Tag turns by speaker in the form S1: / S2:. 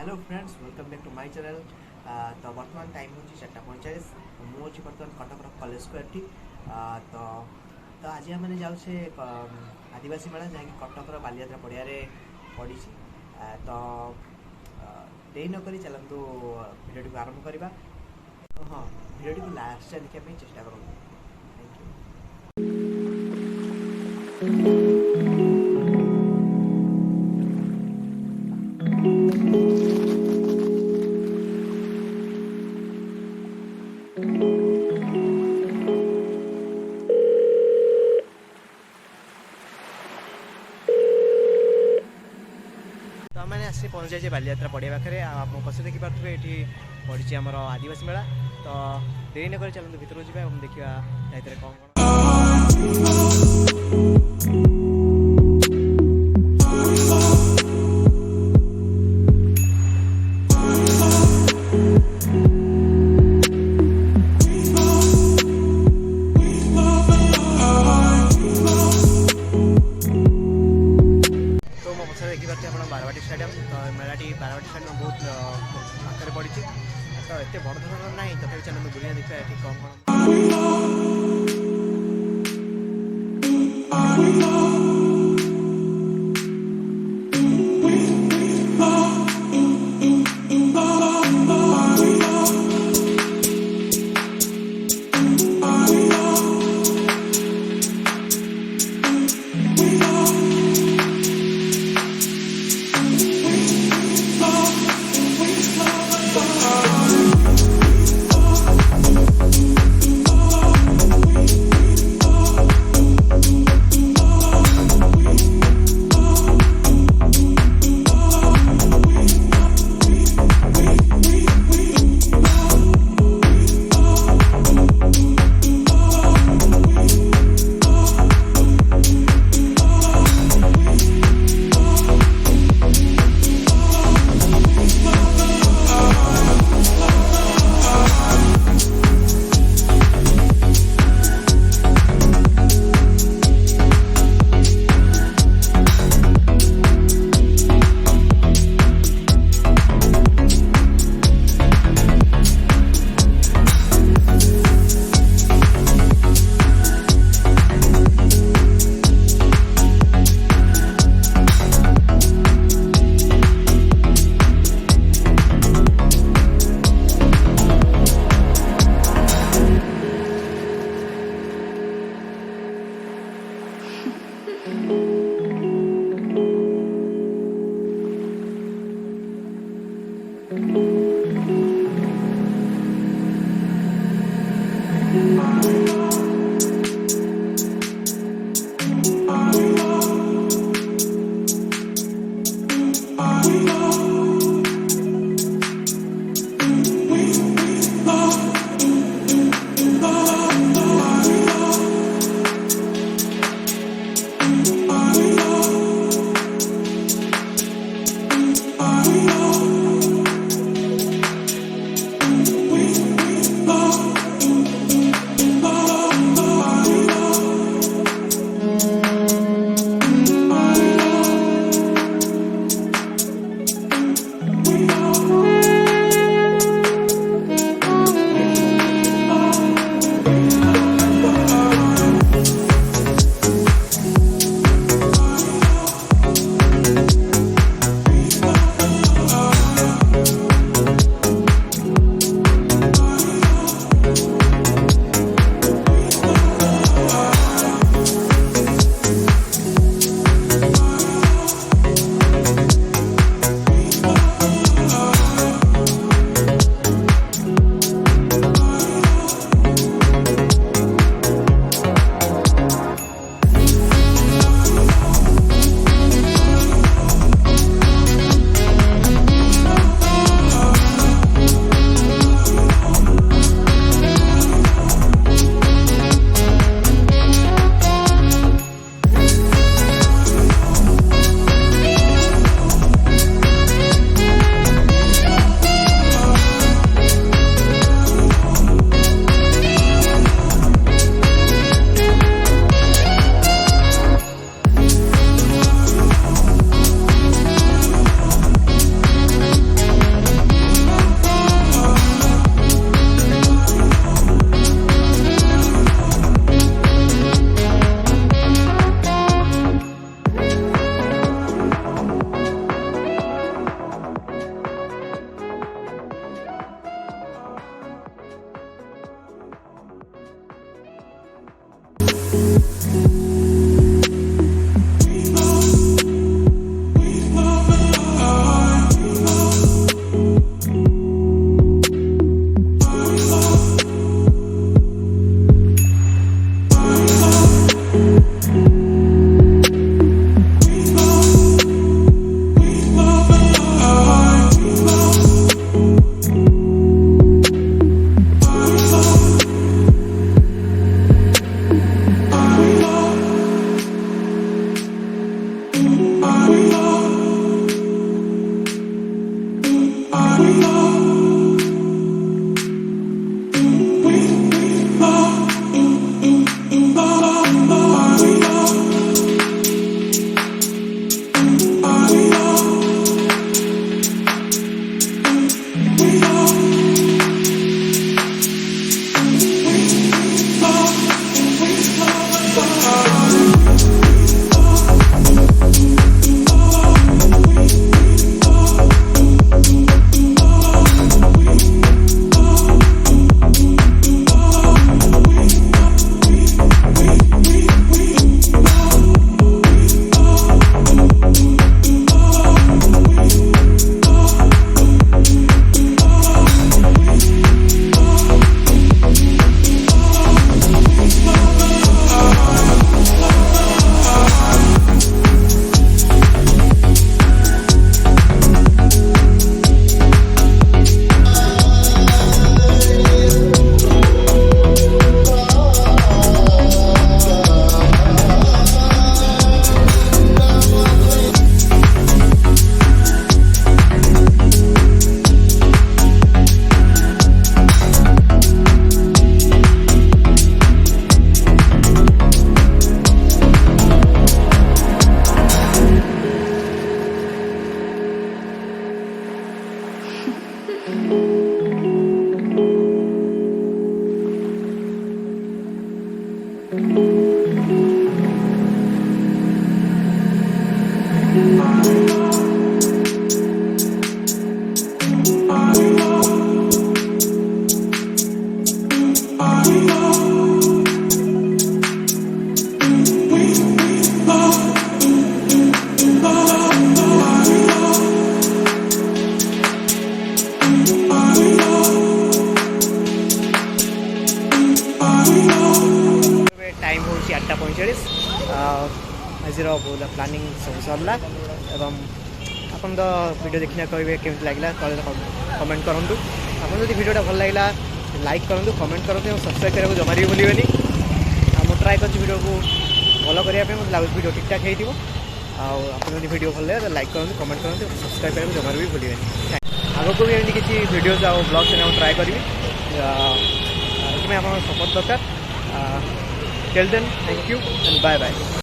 S1: Hello friends, welcome back to my channel. तो बर्तमान time हूँ 4:45। मुझे बर्तमान कटक कॉलेज स्क्वायर टी। तो तो आज आम जाऊे आदिवासी मेला जहाँकि कटक बालियात्रा पड़िया पड़ी। तो देरी नक चलतु भिडियो को आरंभ करवा। हाँ, भिडियो को लास्ट जाए देखा चेष्टा करूँ। Thank you. तो मैंने आसी पहुँच जाए बालियात्रा पड़िया पाखे। आप पछ देखिपे ये पड़ी आमर आदिवासी मेला। तो देरी नक चलते भर को जावा देखा कौन बारवाटी स्टेडियम। तो मेलाटी बारवाटी स्टेडियम बहुत पाखे पड़ी। तो एत बड़ धरण ना तथा चलते बुलिया देखा ये कौन टाइम हूँ 8:45 आज प्लानिंग सब सरला एवं आपन तो वीडियो देखना कहे केमती लगे कमेंट करूँ आपन जो वीडियोटा भल लगे लाइक करूँ कमेंट करूँ और सब्सक्राइब करने को जमा भी भूलें मुझे ट्राए कर वीडियो को भल करने मतलब लगे वीडियो ठीक ठाक हो आप वीडियो भल लगे लाइक करूँ कमेंट करूँ सब्सक्राइब करने को जमा भी भूलें आग को भी एमती किसी वीडियोज आ ब्लॉग चैनल ट्राए करी आप सपोर्ट दरकार till then thank you and bye bye.